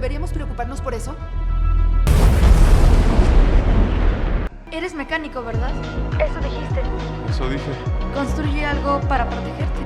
¿Deberíamos preocuparnos por eso? Eres mecánico, ¿verdad? Eso dijiste. Eso dije. Construye algo para protegerte.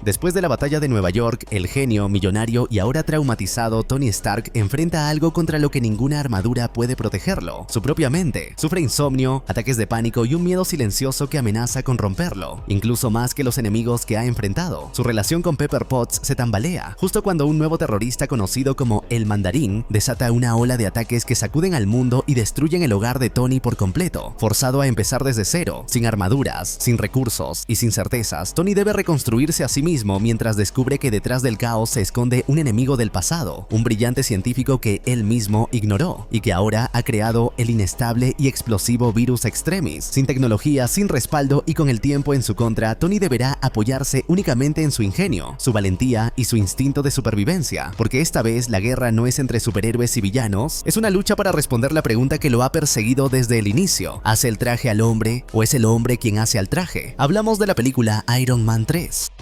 Después de la batalla de Nueva York, el genio, millonario y ahora traumatizado Tony Stark enfrenta algo contra lo que ninguna armadura puede protegerlo, su propia mente. Sufre insomnio, ataques de pánico y un miedo silencioso que amenaza con romperlo, incluso más que los enemigos que ha enfrentado. Su relación con Pepper Potts se tambalea, justo cuando un nuevo terrorista conocido como el Mandarín desata una ola de ataques que sacuden al mundo y destruyen el hogar de Tony por completo. Forzado a empezar desde cero, sin armaduras, sin recursos y sin certezas, Tony debe reconstruirse a sí mismo mientras descubre que detrás del caos se esconde un enemigo del pasado, un brillante científico que él mismo ignoró y que ahora ha creado el inestable y explosivo virus Extremis. Sin tecnología, sin respaldo y con el tiempo en su contra, Tony deberá apoyarse únicamente en su ingenio, su valentía y su instinto de supervivencia, porque esta vez la guerra no es entre superhéroes y villanos, es una lucha para responder la pregunta que lo ha perseguido desde el inicio: ¿hace el traje al hombre o es el hombre quien hace al traje? Hablamos de la película Iron Man 3.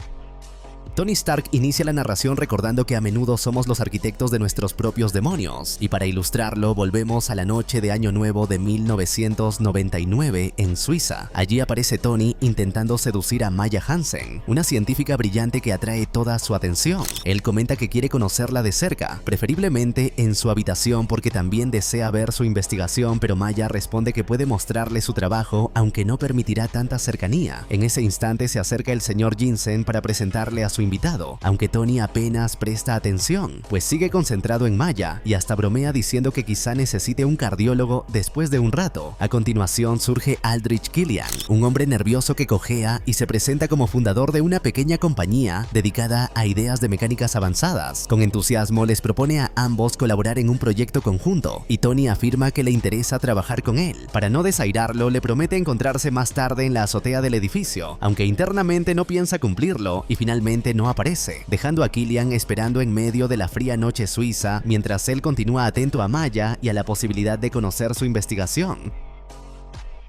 Tony Stark inicia la narración recordando que a menudo somos los arquitectos de nuestros propios demonios, y para ilustrarlo volvemos a la noche de Año Nuevo de 1999 en Suiza. Allí aparece Tony intentando seducir a Maya Hansen, una científica brillante que atrae toda su atención. Él comenta que quiere conocerla de cerca, preferiblemente en su habitación porque también desea ver su investigación, pero Maya responde que puede mostrarle su trabajo aunque no permitirá tanta cercanía. En ese instante se acerca el señor Jensen para presentarle a su invitado, aunque Tony apenas presta atención, pues sigue concentrado en Maya y hasta bromea diciendo que quizá necesite un cardiólogo después de un rato. A continuación surge Aldrich Killian, un hombre nervioso que cojea y se presenta como fundador de una pequeña compañía dedicada a ideas de mecánicas avanzadas. Con entusiasmo les propone a ambos colaborar en un proyecto conjunto y Tony afirma que le interesa trabajar con él. Para no desairarlo, le promete encontrarse más tarde en la azotea del edificio, aunque internamente no piensa cumplirlo y finalmente no aparece, dejando a Killian esperando en medio de la fría noche suiza mientras él continúa atento a Maya y a la posibilidad de conocer su investigación.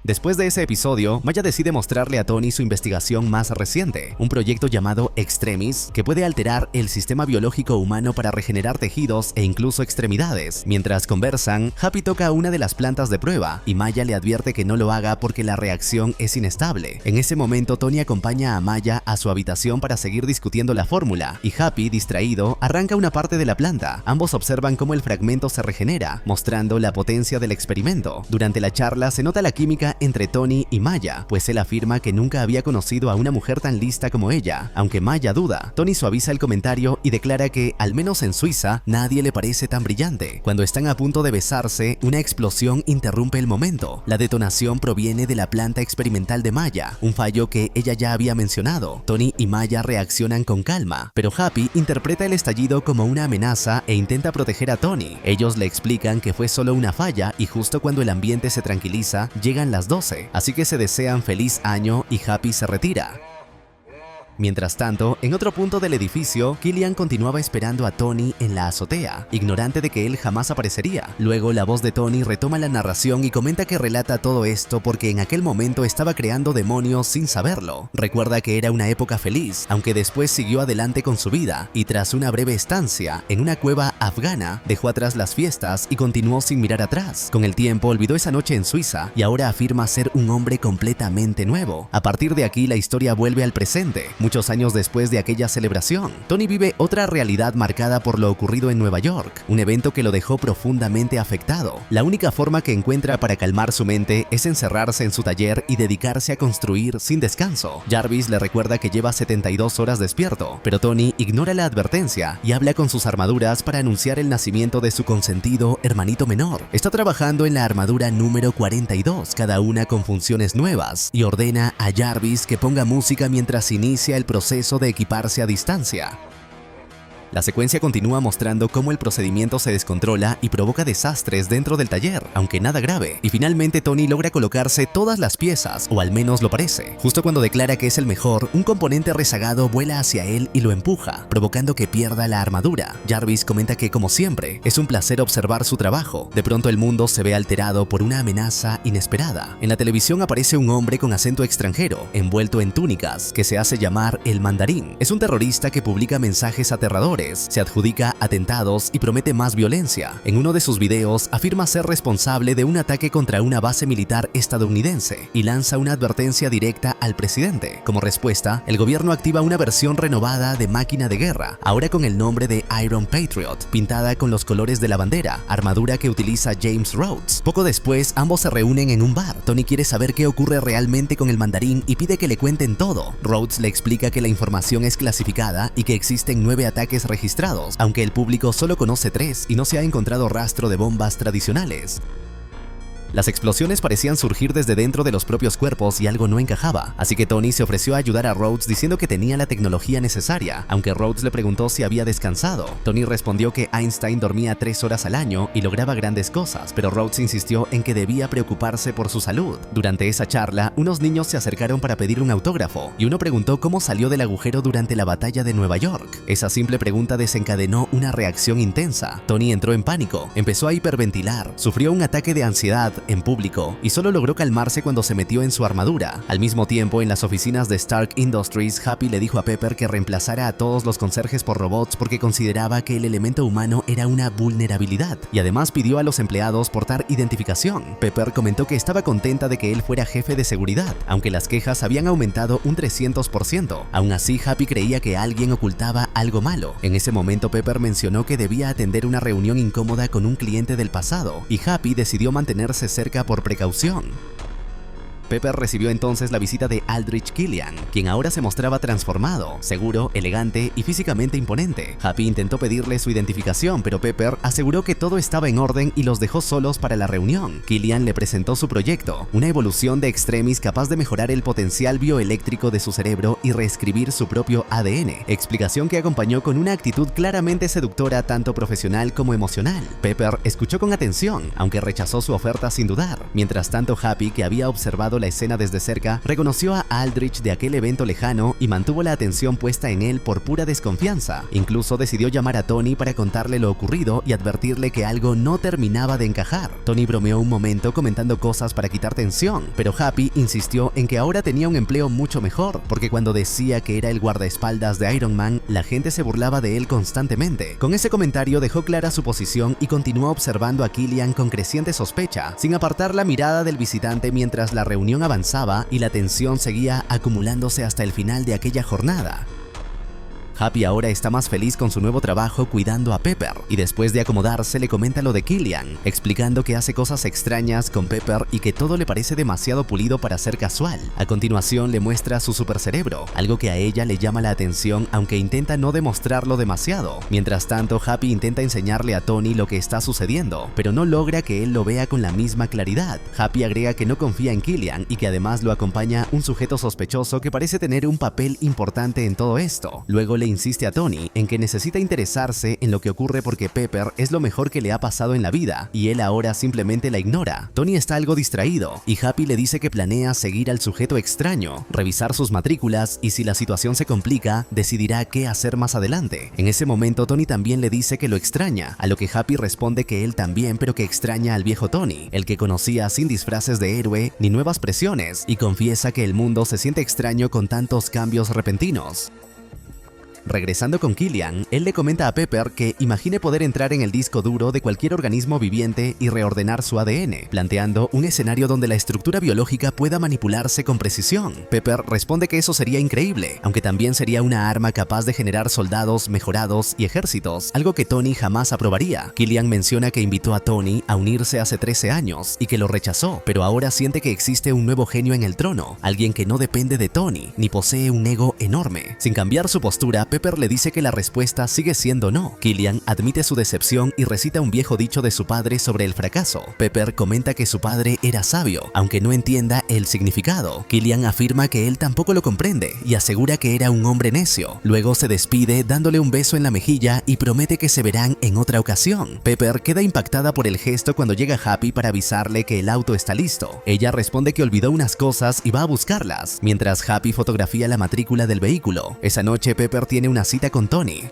Después de ese episodio, Maya decide mostrarle a Tony su investigación más reciente, un proyecto llamado Extremis, que puede alterar el sistema biológico humano para regenerar tejidos e incluso extremidades. Mientras conversan, Happy toca una de las plantas de prueba y Maya le advierte que no lo haga porque la reacción es inestable. En ese momento, Tony acompaña a Maya a su habitación para seguir discutiendo la fórmula y Happy, distraído, arranca una parte de la planta. Ambos observan cómo el fragmento se regenera, mostrando la potencia del experimento. Durante la charla se nota la química entre Tony y Maya, pues él afirma que nunca había conocido a una mujer tan lista como ella. Aunque Maya duda, Tony suaviza el comentario y declara que, al menos en Suiza, nadie le parece tan brillante. Cuando están a punto de besarse, una explosión interrumpe el momento. La detonación proviene de la planta experimental de Maya, un fallo que ella ya había mencionado. Tony y Maya reaccionan con calma, pero Happy interpreta el estallido como una amenaza e intenta proteger a Tony. Ellos le explican que fue solo una falla y justo cuando el ambiente se tranquiliza, llegan las 12, así que se desean feliz año y Happy se retira. Mientras tanto, en otro punto del edificio, Killian continuaba esperando a Tony en la azotea, ignorante de que él jamás aparecería. Luego, la voz de Tony retoma la narración y comenta que relata todo esto porque en aquel momento estaba creando demonios sin saberlo. Recuerda que era una época feliz, aunque después siguió adelante con su vida, y tras una breve estancia en una cueva afgana, dejó atrás las fiestas y continuó sin mirar atrás. Con el tiempo, olvidó esa noche en Suiza y ahora afirma ser un hombre completamente nuevo. A partir de aquí, la historia vuelve al presente. Muchos años después de aquella celebración, Tony vive otra realidad marcada por lo ocurrido en Nueva York, un evento que lo dejó profundamente afectado. La única forma que encuentra para calmar su mente es encerrarse en su taller y dedicarse a construir sin descanso. Jarvis le recuerda que lleva 72 horas despierto, pero Tony ignora la advertencia y habla con sus armaduras para anunciar el nacimiento de su consentido hermanito menor. Está trabajando en la armadura número 42, cada una con funciones nuevas, y ordena a Jarvis que ponga música mientras inicia el proceso de equiparse a distancia. La secuencia continúa mostrando cómo el procedimiento se descontrola y provoca desastres dentro del taller, aunque nada grave, y finalmente Tony logra colocarse todas las piezas, o al menos lo parece. Justo cuando declara que es el mejor, un componente rezagado vuela hacia él y lo empuja, provocando que pierda la armadura. Jarvis comenta que, como siempre, es un placer observar su trabajo. De pronto el mundo se ve alterado por una amenaza inesperada. En la televisión aparece un hombre con acento extranjero, envuelto en túnicas, que se hace llamar el Mandarín. Es un terrorista que publica mensajes aterradores rumores, se adjudica atentados y promete más violencia. En uno de sus videos afirma ser responsable de un ataque contra una base militar estadounidense y lanza una advertencia directa al presidente. Como respuesta, el gobierno activa una versión renovada de máquina de guerra, ahora con el nombre de Iron Patriot, pintada con los colores de la bandera, armadura que utiliza James Rhodes. Poco después, ambos se reúnen en un bar. Tony quiere saber qué ocurre realmente con el mandarín y pide que le cuenten todo. Rhodes le explica que la información es clasificada y que existen 9 ataques registrados, aunque el público solo conoce 3 y no se ha encontrado rastro de bombas tradicionales. Las explosiones parecían surgir desde dentro de los propios cuerpos y algo no encajaba, así que Tony se ofreció a ayudar a Rhodes diciendo que tenía la tecnología necesaria, aunque Rhodes le preguntó si había descansado. Tony respondió que Einstein dormía 3 horas al año y lograba grandes cosas, pero Rhodes insistió en que debía preocuparse por su salud. Durante esa charla, unos niños se acercaron para pedir un autógrafo, y uno preguntó cómo salió del agujero durante la batalla de Nueva York. Esa simple pregunta desencadenó una reacción intensa. Tony entró en pánico, empezó a hiperventilar, sufrió un ataque de ansiedad en público y solo logró calmarse cuando se metió en su armadura. Al mismo tiempo, en las oficinas de Stark Industries, Happy le dijo a Pepper que reemplazara a todos los conserjes por robots porque consideraba que el elemento humano era una vulnerabilidad, y además pidió a los empleados portar identificación. Pepper comentó que estaba contenta de que él fuera jefe de seguridad, aunque las quejas habían aumentado un 300%. Aún así, Happy creía que alguien ocultaba algo malo. En ese momento, Pepper mencionó que debía atender una reunión incómoda con un cliente del pasado, y Happy decidió mantenerse cerca por precaución. Pepper recibió entonces la visita de Aldrich Killian, quien ahora se mostraba transformado, seguro, elegante y físicamente imponente. Happy intentó pedirle su identificación, pero Pepper aseguró que todo estaba en orden y los dejó solos para la reunión. Killian le presentó su proyecto, una evolución de Extremis capaz de mejorar el potencial bioeléctrico de su cerebro y reescribir su propio ADN, explicación que acompañó con una actitud claramente seductora tanto profesional como emocional. Pepper escuchó con atención, aunque rechazó su oferta sin dudar. Mientras tanto, Happy, que había observado la escena desde cerca, reconoció a Aldrich de aquel evento lejano y mantuvo la atención puesta en él por pura desconfianza. Incluso decidió llamar a Tony para contarle lo ocurrido y advertirle que algo no terminaba de encajar. Tony bromeó un momento comentando cosas para quitar tensión, pero Happy insistió en que ahora tenía un empleo mucho mejor, porque cuando decía que era el guardaespaldas de Iron Man, la gente se burlaba de él constantemente. Con ese comentario dejó clara su posición y continuó observando a Killian con creciente sospecha, sin apartar la mirada del visitante mientras la reunión avanzaba y la tensión seguía acumulándose hasta el final de aquella jornada. Happy ahora está más feliz con su nuevo trabajo cuidando a Pepper, y después de acomodarse le comenta lo de Killian, explicando que hace cosas extrañas con Pepper y que todo le parece demasiado pulido para ser casual. A continuación le muestra su supercerebro, algo que a ella le llama la atención aunque intenta no demostrarlo demasiado. Mientras tanto, Happy intenta enseñarle a Tony lo que está sucediendo, pero no logra que él lo vea con la misma claridad. Happy agrega que no confía en Killian y que además lo acompaña un sujeto sospechoso que parece tener un papel importante en todo esto. Luego le insiste a Tony en que necesita interesarse en lo que ocurre porque Pepper es lo mejor que le ha pasado en la vida y él ahora simplemente la ignora. Tony está algo distraído y Happy le dice que planea seguir al sujeto extraño, revisar sus matrículas y si la situación se complica, decidirá qué hacer más adelante. En ese momento Tony también le dice que lo extraña, a lo que Happy responde que él también, pero que extraña al viejo Tony, el que conocía sin disfraces de héroe ni nuevas presiones, y confiesa que el mundo se siente extraño con tantos cambios repentinos. Regresando con Killian, él le comenta a Pepper que imagine poder entrar en el disco duro de cualquier organismo viviente y reordenar su ADN, planteando un escenario donde la estructura biológica pueda manipularse con precisión. Pepper responde que eso sería increíble, aunque también sería una arma capaz de generar soldados mejorados y ejércitos, algo que Tony jamás aprobaría. Killian menciona que invitó a Tony a unirse hace 13 años y que lo rechazó, pero ahora siente que existe un nuevo genio en el trono, alguien que no depende de Tony, ni posee un ego enorme. Sin cambiar su postura, Pepper le dice que la respuesta sigue siendo no. Killian admite su decepción y recita un viejo dicho de su padre sobre el fracaso. Pepper comenta que su padre era sabio, aunque no entienda el significado. Killian afirma que él tampoco lo comprende y asegura que era un hombre necio. Luego se despide dándole un beso en la mejilla y promete que se verán en otra ocasión. Pepper queda impactada por el gesto cuando llega Happy para avisarle que el auto está listo. Ella responde que olvidó unas cosas y va a buscarlas, mientras Happy fotografía la matrícula del vehículo. Esa noche Pepper tiene una cita con Tony.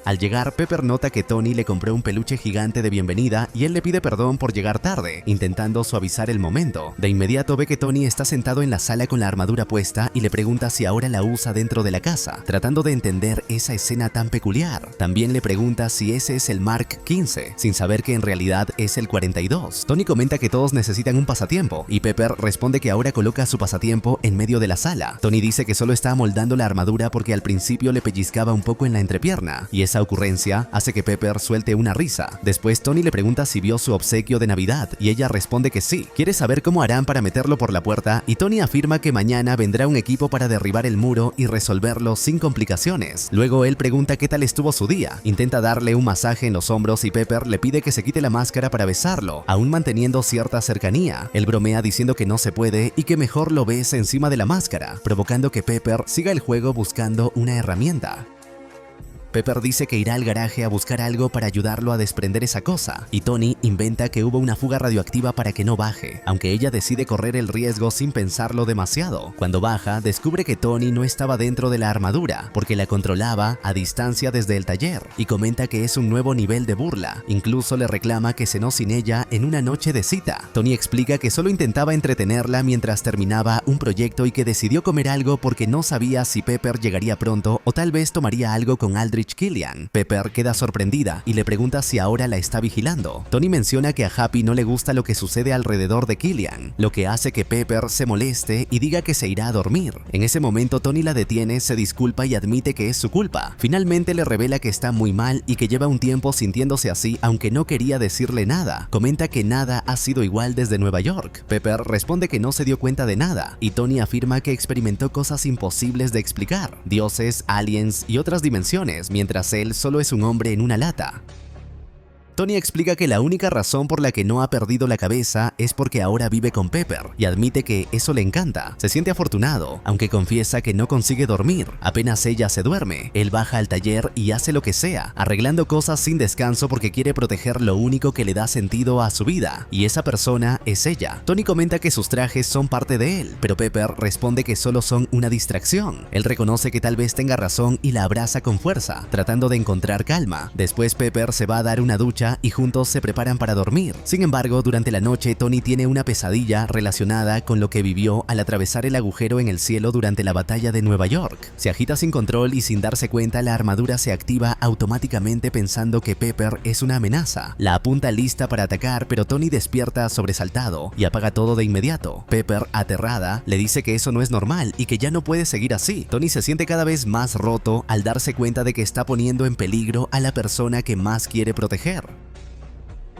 Al llegar, Pepper nota que Tony le compró un peluche gigante de bienvenida y él le pide perdón por llegar tarde, intentando suavizar el momento. De inmediato ve que Tony está sentado en la sala con la armadura puesta y le pregunta si ahora la usa dentro de la casa, tratando de entender esa escena tan peculiar. También le pregunta si ese es el Mark 15, sin saber que en realidad es el 42. Tony comenta que todos necesitan un pasatiempo y Pepper responde que ahora coloca su pasatiempo en medio de la sala. Tony dice que solo está amoldando la armadura porque al principio le pellizcaba un poco en la entrepierna, y esa ocurrencia hace que Pepper suelte una risa. Después Tony le pregunta si vio su obsequio de Navidad y ella responde que sí. Quiere saber cómo harán para meterlo por la puerta y Tony afirma que mañana vendrá un equipo para derribar el muro y resolverlo sin complicaciones. Luego él pregunta qué tal estuvo su día, intenta darle un masaje en los hombros y Pepper le pide que se quite la máscara para besarlo, aún manteniendo cierta cercanía. Él bromea diciendo que no se puede y que mejor lo bese encima de la máscara, provocando que Pepper siga el juego buscando una herramienta. Pepper dice que irá al garaje a buscar algo para ayudarlo a desprender esa cosa, y Tony inventa que hubo una fuga radioactiva para que no baje, aunque ella decide correr el riesgo sin pensarlo demasiado. Cuando baja, descubre que Tony no estaba dentro de la armadura, porque la controlaba a distancia desde el taller, y comenta que es un nuevo nivel de burla. Incluso le reclama que cenó sin ella en una noche de cita. Tony explica que solo intentaba entretenerla mientras terminaba un proyecto y que decidió comer algo porque no sabía si Pepper llegaría pronto o tal vez tomaría algo con Aldrich Killian. Pepper queda sorprendida y le pregunta si ahora la está vigilando. Tony menciona que a Happy no le gusta lo que sucede alrededor de Killian, lo que hace que Pepper se moleste y diga que se irá a dormir. En ese momento Tony la detiene, se disculpa y admite que es su culpa. Finalmente le revela que está muy mal y que lleva un tiempo sintiéndose así aunque no quería decirle nada. Comenta que nada ha sido igual desde Nueva York. Pepper responde que no se dio cuenta de nada y Tony afirma que experimentó cosas imposibles de explicar, dioses, aliens y otras dimensiones, mientras él solo es un hombre en una lata. Tony explica que la única razón por la que no ha perdido la cabeza es porque ahora vive con Pepper y admite que eso le encanta. Se siente afortunado, aunque confiesa que no consigue dormir. Apenas ella se duerme, él baja al taller y hace lo que sea, arreglando cosas sin descanso porque quiere proteger lo único que le da sentido a su vida, y esa persona es ella. Tony comenta que sus trajes son parte de él, pero Pepper responde que solo son una distracción. Él reconoce que tal vez tenga razón y la abraza con fuerza, tratando de encontrar calma. Después Pepper se va a dar una ducha y juntos se preparan para dormir. Sin embargo, durante la noche Tony tiene una pesadilla relacionada con lo que vivió al atravesar el agujero en el cielo durante la batalla de Nueva York. Se agita sin control y sin darse cuenta la armadura se activa automáticamente pensando que Pepper es una amenaza. La apunta lista para atacar, pero Tony despierta sobresaltado y apaga todo de inmediato. Pepper, aterrada, le dice que eso no es normal y que ya no puede seguir así. Tony se siente cada vez más roto al darse cuenta de que está poniendo en peligro a la persona que más quiere proteger.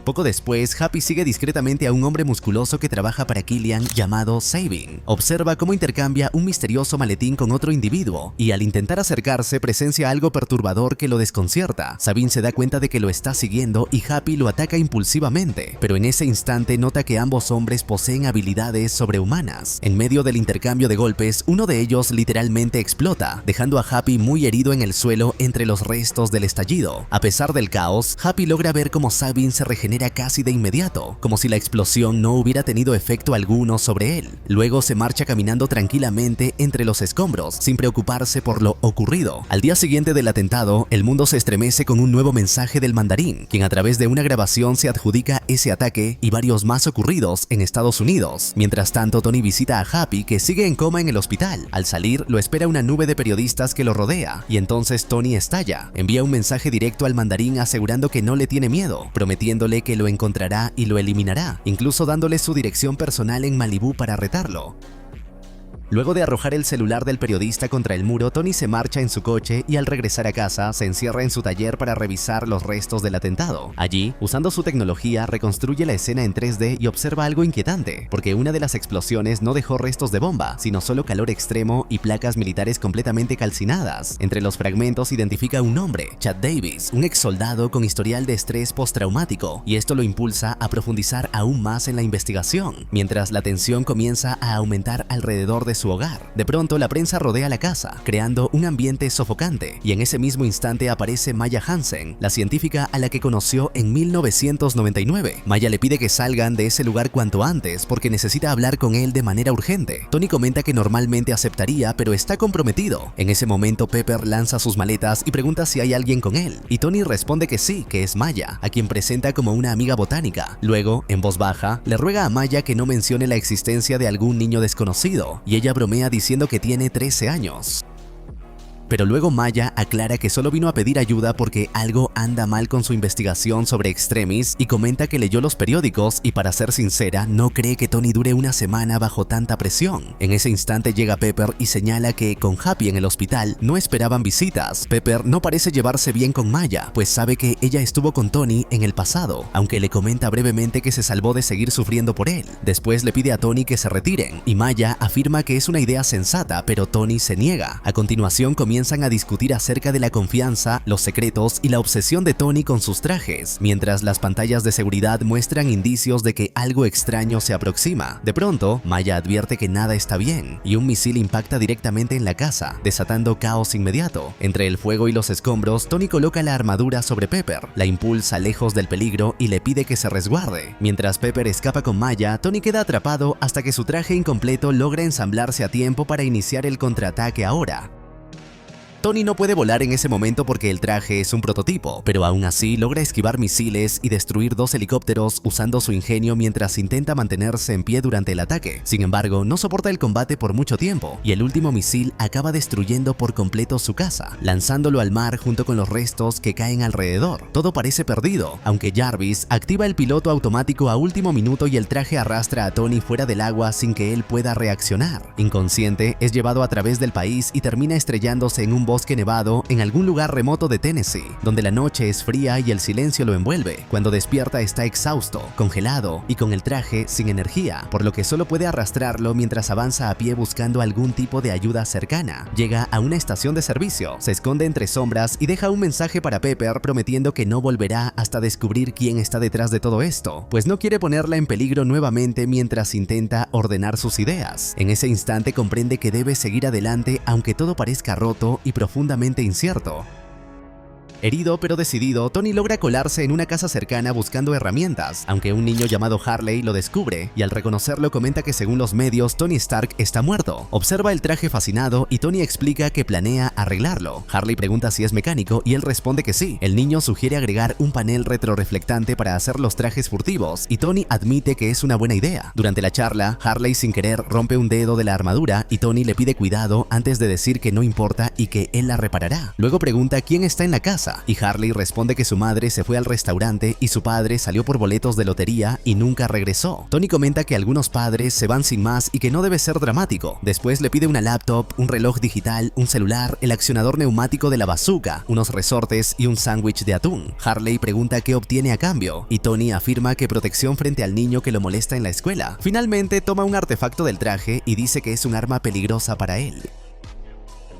Poco después, Happy sigue discretamente a un hombre musculoso que trabaja para Killian llamado Sabin. Observa cómo intercambia un misterioso maletín con otro individuo y al intentar acercarse presencia algo perturbador que lo desconcierta. Sabin se da cuenta de que lo está siguiendo y Happy lo ataca impulsivamente, pero en ese instante nota que ambos hombres poseen habilidades sobrehumanas. En medio del intercambio de golpes, uno de ellos literalmente explota, dejando a Happy muy herido en el suelo entre los restos del estallido. A pesar del caos, Happy logra ver cómo Sabin se regenera casi de inmediato, como si la explosión no hubiera tenido efecto alguno sobre él. Luego se marcha caminando tranquilamente entre los escombros, sin preocuparse por lo ocurrido. Al día siguiente del atentado, el mundo se estremece con un nuevo mensaje del mandarín, quien a través de una grabación se adjudica ese ataque y varios más ocurridos en Estados Unidos. Mientras tanto, Tony visita a Happy, que sigue en coma en el hospital. Al salir, lo espera una nube de periodistas que lo rodea, y entonces Tony estalla. Envía un mensaje directo al mandarín asegurando que no le tiene miedo, prometiéndole que lo encontrará y lo eliminará, incluso dándole su dirección personal en Malibú para retarlo. Luego de arrojar el celular del periodista contra el muro, Tony se marcha en su coche y al regresar a casa se encierra en su taller para revisar los restos del atentado. Allí, usando su tecnología, reconstruye la escena en 3D y observa algo inquietante, porque una de las explosiones no dejó restos de bomba, sino solo calor extremo y placas militares completamente calcinadas. Entre los fragmentos identifica un nombre, Chad Davis, un ex soldado con historial de estrés postraumático, y esto lo impulsa a profundizar aún más en la investigación, mientras la tensión comienza a aumentar alrededor de de su hogar. De pronto la prensa rodea la casa, creando un ambiente sofocante, y en ese mismo instante aparece Maya Hansen, la científica a la que conoció en 1999. Maya le pide que salgan de ese lugar cuanto antes porque necesita hablar con él de manera urgente. Tony comenta que normalmente aceptaría, pero está comprometido. En ese momento Pepper lanza sus maletas y pregunta si hay alguien con él, y Tony responde que sí, que es Maya, a quien presenta como una amiga botánica. Luego, en voz baja, le ruega a Maya que no mencione la existencia de algún niño desconocido, y ella bromea diciendo que tiene 13 años. Pero luego Maya aclara que solo vino a pedir ayuda porque algo anda mal con su investigación sobre Extremis y comenta que leyó los periódicos y, para ser sincera, no cree que Tony dure una semana bajo tanta presión. En ese instante llega Pepper y señala que con Happy en el hospital no esperaban visitas. Pepper no parece llevarse bien con Maya, pues sabe que ella estuvo con Tony en el pasado, aunque le comenta brevemente que se salvó de seguir sufriendo por él. Después le pide a Tony que se retiren y Maya afirma que es una idea sensata, pero Tony se niega. A continuación comienzan a discutir acerca de la confianza, los secretos y la obsesión de Tony con sus trajes, mientras las pantallas de seguridad muestran indicios de que algo extraño se aproxima. De pronto, Maya advierte que nada está bien y un misil impacta directamente en la casa, desatando caos inmediato. Entre el fuego y los escombros, Tony coloca la armadura sobre Pepper, la impulsa lejos del peligro y le pide que se resguarde. Mientras Pepper escapa con Maya, Tony queda atrapado hasta que su traje incompleto logra ensamblarse a tiempo para iniciar el contraataque ahora. Tony no puede volar en ese momento porque el traje es un prototipo, pero aún así logra esquivar misiles y destruir 2 helicópteros usando su ingenio mientras intenta mantenerse en pie durante el ataque. Sin embargo, no soporta el combate por mucho tiempo y el último misil acaba destruyendo por completo su casa, lanzándolo al mar junto con los restos que caen alrededor. Todo parece perdido, aunque Jarvis activa el piloto automático a último minuto y el traje arrastra a Tony fuera del agua sin que él pueda reaccionar. Inconsciente, es llevado a través del país y termina estrellándose en un bosque nevado en algún lugar remoto de Tennessee, donde la noche es fría y el silencio lo envuelve. Cuando despierta está exhausto, congelado y con el traje sin energía, por lo que solo puede arrastrarlo mientras avanza a pie buscando algún tipo de ayuda cercana. Llega a una estación de servicio, se esconde entre sombras y deja un mensaje para Pepper prometiendo que no volverá hasta descubrir quién está detrás de todo esto, pues no quiere ponerla en peligro nuevamente mientras intenta ordenar sus ideas. En ese instante comprende que debe seguir adelante aunque todo parezca roto y profundamente incierto. Herido pero decidido, Tony logra colarse en una casa cercana buscando herramientas, aunque un niño llamado Harley lo descubre y al reconocerlo comenta que según los medios Tony Stark está muerto. Observa el traje fascinado y Tony explica que planea arreglarlo. Harley pregunta si es mecánico y él responde que sí. El niño sugiere agregar un panel retroreflectante para hacer los trajes furtivos y Tony admite que es una buena idea. Durante la charla, Harley sin querer rompe un dedo de la armadura y Tony le pide cuidado antes de decir que no importa y que él la reparará. Luego pregunta quién está en la casa y Harley responde que su madre se fue al restaurante y su padre salió por boletos de lotería y nunca regresó. Tony comenta que algunos padres se van sin más y que no debe ser dramático. Después le pide una laptop, un reloj digital, un celular, el accionador neumático de la bazooka, unos resortes y un sándwich de atún. Harley pregunta qué obtiene a cambio y Tony afirma que protección frente al niño que lo molesta en la escuela. Finalmente toma un artefacto del traje y dice que es un arma peligrosa para él.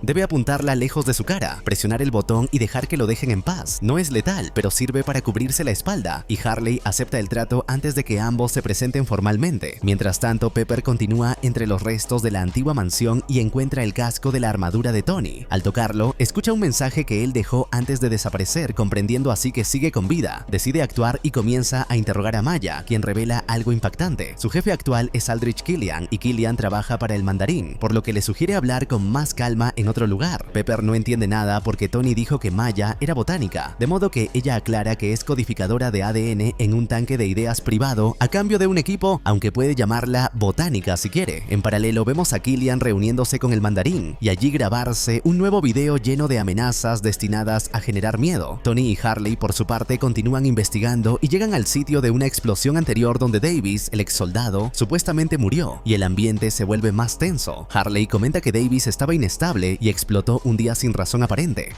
Debe apuntarla lejos de su cara, presionar el botón y dejar que lo dejen en paz. No es letal, pero sirve para cubrirse la espalda, y Harley acepta el trato antes de que ambos se presenten formalmente. Mientras tanto, Pepper continúa entre los restos de la antigua mansión y encuentra el casco de la armadura de Tony. Al tocarlo, escucha un mensaje que él dejó antes de desaparecer, comprendiendo así que sigue con vida. Decide actuar y comienza a interrogar a Maya, quien revela algo impactante. Su jefe actual es Aldrich Killian, y Killian trabaja para el Mandarín, por lo que le sugiere hablar con más calma en otro lugar. Pepper no entiende nada porque Tony dijo que Maya era botánica, de modo que ella aclara que es codificadora de ADN en un tanque de ideas privado a cambio de un equipo, aunque puede llamarla botánica si quiere. En paralelo vemos a Killian reuniéndose con el Mandarín y allí grabarse un nuevo video lleno de amenazas destinadas a generar miedo. Tony y Harley por su parte continúan investigando y llegan al sitio de una explosión anterior donde Davis, el ex soldado, supuestamente murió y el ambiente se vuelve más tenso. Harley comenta que Davis estaba inestable y explotó un día sin razón aparente.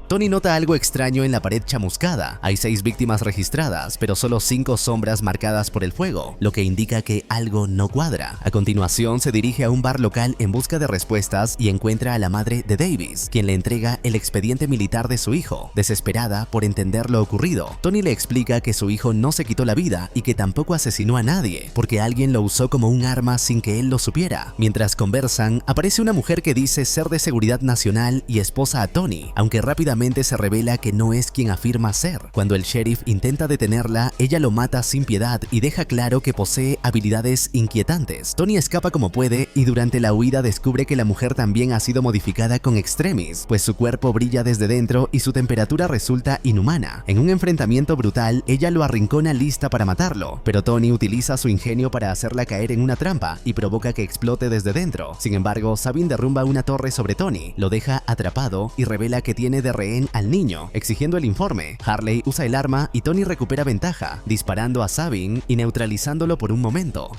Tony nota algo extraño en la pared chamuscada. Hay 6 víctimas registradas, pero solo 5 sombras marcadas por el fuego, lo que indica que algo no cuadra. A continuación se dirige a un bar local en busca de respuestas y encuentra a la madre de Davis, quien le entrega el expediente militar de su hijo. Desesperada por entender lo ocurrido, Tony le explica que su hijo no se quitó la vida y que tampoco asesinó a nadie, porque alguien lo usó como un arma sin que él lo supiera. Mientras conversan, aparece una mujer que dice ser de seguridad nacional y esposa a Tony, aunque rápidamente se revela que no es quien afirma ser. Cuando el sheriff intenta detenerla, ella lo mata sin piedad y deja claro que posee habilidades inquietantes. Tony escapa como puede y durante la huida descubre que la mujer también ha sido modificada con extremis, pues su cuerpo brilla desde dentro y su temperatura resulta inhumana. En un enfrentamiento brutal, ella lo arrincona lista para matarlo, pero Tony utiliza su ingenio para hacerla caer en una trampa y provoca que explote desde dentro. Sin embargo, Sabin derrumba una torre sobre Tony, lo deja atrapado y revela que tiene de rehén al niño, exigiendo el informe. Harley usa el arma y Tony recupera ventaja, disparando a Sabin y neutralizándolo por un momento.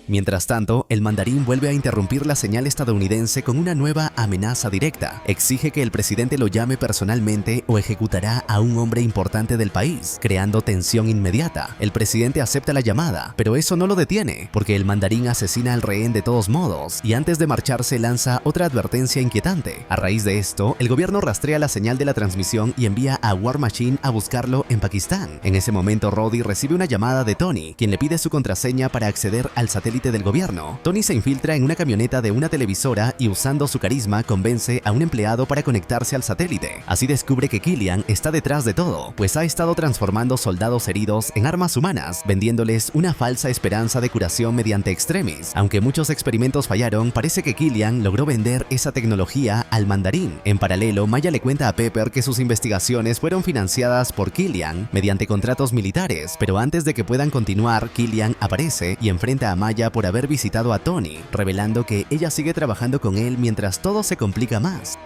Mientras tanto, el mandarín vuelve a interrumpir la señal estadounidense con una nueva amenaza directa. Exige que el presidente lo llame personalmente o ejecutará a un hombre importante del país, creando tensión inmediata. El presidente acepta la llamada, pero eso no lo detiene, porque el mandarín asesina al rehén de todos modos, y antes de marcharse lanza otra advertencia inquietante. A raíz de esto, el gobierno rastrea la señal de la transmisión y envía a War Machine a buscarlo en Pakistán. En ese momento, Roddy recibe una llamada de Tony, quien le pide su contraseña para acceder al satélite del gobierno. Tony se infiltra en una camioneta de una televisora y usando su carisma convence a un empleado para conectarse al satélite. Así descubre que Killian está detrás de todo, pues ha estado transformando soldados heridos en armas humanas, vendiéndoles una falsa esperanza de curación mediante extremis. Aunque muchos experimentos fallaron, parece que Killian logró vender esa tecnología al mandarín. En paralelo, Maya le cuenta a Pepper que sus investigaciones fueron financiadas por Killian mediante contratos militares, pero antes de que puedan continuar, Killian aparece y enfrenta a Maya por haber visitado a Tony, revelando que ella sigue trabajando con él mientras todo se complica más.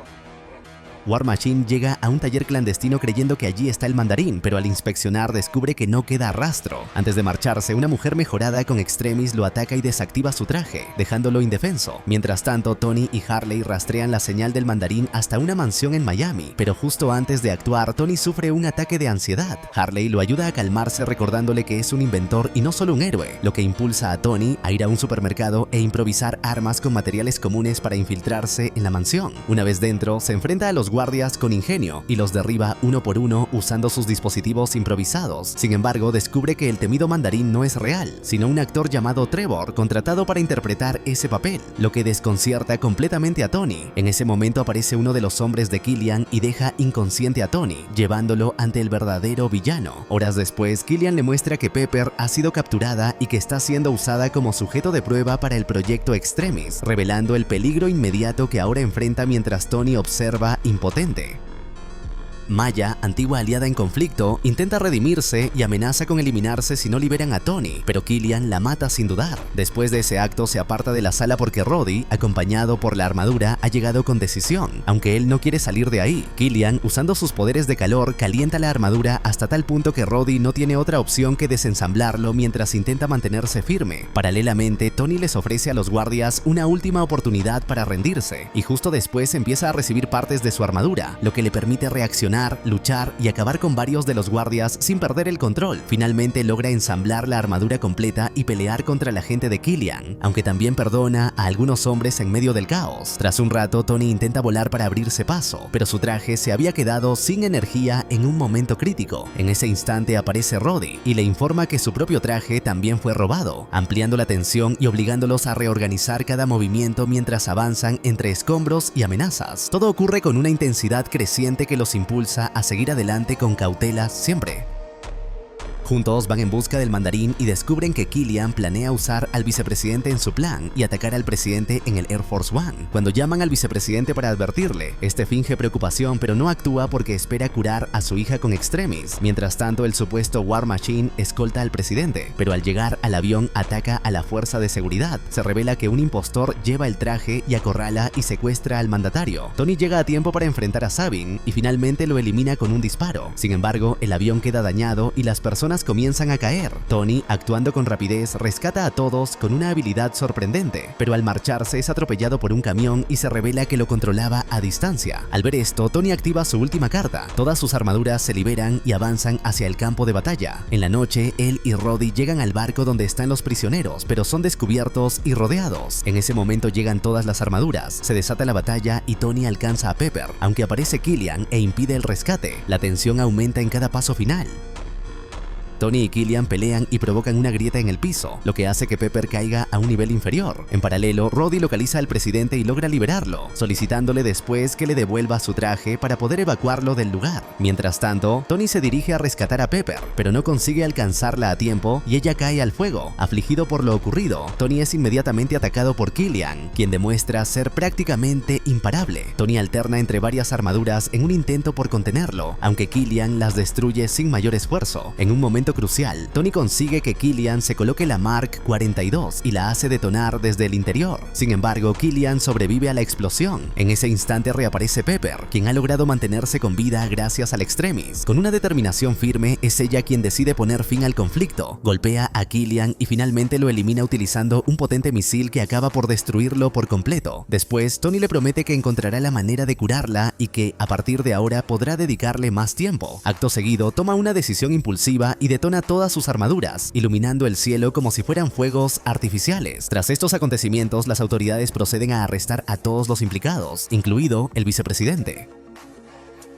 War Machine llega a un taller clandestino creyendo que allí está el mandarín, pero al inspeccionar descubre que no queda rastro. Antes de marcharse, una mujer mejorada con extremis lo ataca y desactiva su traje, dejándolo indefenso. Mientras tanto, Tony y Harley rastrean la señal del mandarín hasta una mansión en Miami, pero justo antes de actuar, Tony sufre un ataque de ansiedad. Harley lo ayuda a calmarse recordándole que es un inventor y no solo un héroe, lo que impulsa a Tony a ir a un supermercado e improvisar armas con materiales comunes para infiltrarse en la mansión. Una vez dentro, se enfrenta a los guardias con ingenio y los derriba uno por uno usando sus dispositivos improvisados. Sin embargo, descubre que el temido mandarín no es real, sino un actor llamado Trevor contratado para interpretar ese papel, lo que desconcierta completamente a Tony. En ese momento aparece uno de los hombres de Killian y deja inconsciente a Tony, llevándolo ante el verdadero villano. Horas después, Killian le muestra que Pepper ha sido capturada y que está siendo usada como sujeto de prueba para el proyecto Extremis, revelando el peligro inmediato que ahora enfrenta mientras Tony observa impotente. Maya, antigua aliada en conflicto, intenta redimirse y amenaza con eliminarse si no liberan a Tony, pero Killian la mata sin dudar. Después de ese acto se aparta de la sala porque Roddy, acompañado por la armadura, ha llegado con decisión, aunque él no quiere salir de ahí. Killian, usando sus poderes de calor, calienta la armadura hasta tal punto que Roddy no tiene otra opción que desensamblarlo mientras intenta mantenerse firme. Paralelamente, Tony les ofrece a los guardias una última oportunidad para rendirse, y justo después empieza a recibir partes de su armadura, lo que le permite reaccionar, luchar y acabar con varios de los guardias sin perder el control. Finalmente logra ensamblar la armadura completa y pelear contra la gente de Killian, aunque también perdona a algunos hombres en medio del caos. Tras un rato, Tony intenta volar para abrirse paso, pero su traje se había quedado sin energía en un momento crítico. En ese instante aparece Roddy y le informa que su propio traje también fue robado, ampliando la tensión y obligándolos a reorganizar cada movimiento mientras avanzan entre escombros y amenazas. Todo ocurre con una intensidad creciente que los impulsa a seguir adelante con cautela siempre. Juntos van en busca del mandarín y descubren que Killian planea usar al vicepresidente en su plan y atacar al presidente en el Air Force One. Cuando llaman al vicepresidente para advertirle, este finge preocupación pero no actúa porque espera curar a su hija con extremis. Mientras tanto, el supuesto War Machine escolta al presidente, pero al llegar al avión ataca a la fuerza de seguridad. Se revela que un impostor lleva el traje y acorrala y secuestra al mandatario. Tony llega a tiempo para enfrentar a Sabin y finalmente lo elimina con un disparo. Sin embargo, el avión queda dañado y las personas demás comienzan a caer. Tony, actuando con rapidez, rescata a todos con una habilidad sorprendente, pero al marcharse es atropellado por un camión y se revela que lo controlaba a distancia. Al ver esto, Tony activa su última carta. Todas sus armaduras se liberan y avanzan hacia el campo de batalla. En la noche, él y Rhodey llegan al barco donde están los prisioneros, pero son descubiertos y rodeados. En ese momento llegan todas las armaduras, se desata la batalla y Tony alcanza a Pepper, aunque aparece Killian e impide el rescate. La tensión aumenta en cada paso final. Tony y Killian pelean y provocan una grieta en el piso, lo que hace que Pepper caiga a un nivel inferior. En paralelo, Rhodey localiza al presidente y logra liberarlo, solicitándole después que le devuelva su traje para poder evacuarlo del lugar. Mientras tanto, Tony se dirige a rescatar a Pepper, pero no consigue alcanzarla a tiempo y ella cae al fuego. Afligido por lo ocurrido, Tony es inmediatamente atacado por Killian, quien demuestra ser prácticamente imparable. Tony alterna entre varias armaduras en un intento por contenerlo, aunque Killian las destruye sin mayor esfuerzo. En un momento crucial, Tony consigue que Killian se coloque la Mark 42 y la hace detonar desde el interior. Sin embargo, Killian sobrevive a la explosión. En ese instante reaparece Pepper, quien ha logrado mantenerse con vida gracias al Extremis. Con una determinación firme, es ella quien decide poner fin al conflicto. Golpea a Killian y finalmente lo elimina utilizando un potente misil que acaba por destruirlo por completo. Después, Tony le promete que encontrará la manera de curarla y que, a partir de ahora, podrá dedicarle más tiempo. Acto seguido, toma una decisión impulsiva y detona todas sus armaduras, iluminando el cielo como si fueran fuegos artificiales. Tras estos acontecimientos, las autoridades proceden a arrestar a todos los implicados, incluido el vicepresidente.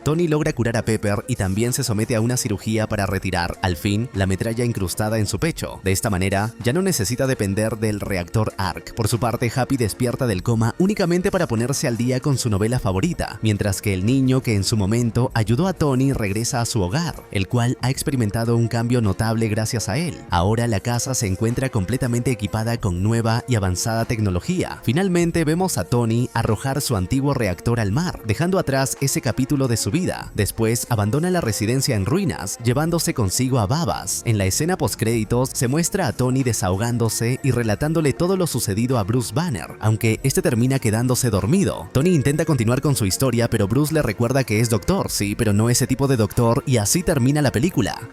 Tony logra curar a Pepper y también se somete a una cirugía para retirar, al fin, la metralla incrustada en su pecho. De esta manera, ya no necesita depender del reactor ARC. Por su parte, Happy despierta del coma únicamente para ponerse al día con su novela favorita, mientras que el niño que en su momento ayudó a Tony regresa a su hogar, el cual ha experimentado un cambio notable gracias a él. Ahora la casa se encuentra completamente equipada con nueva y avanzada tecnología. Finalmente vemos a Tony arrojar su antiguo reactor al mar, dejando atrás ese capítulo de su vida. Después abandona la residencia en ruinas, llevándose consigo a Babas. En la escena postcréditos se muestra a Tony desahogándose y relatándole todo lo sucedido a Bruce Banner, aunque este termina quedándose dormido. Tony intenta continuar con su historia, pero Bruce le recuerda que es doctor, sí, pero no ese tipo de doctor, y así termina la película.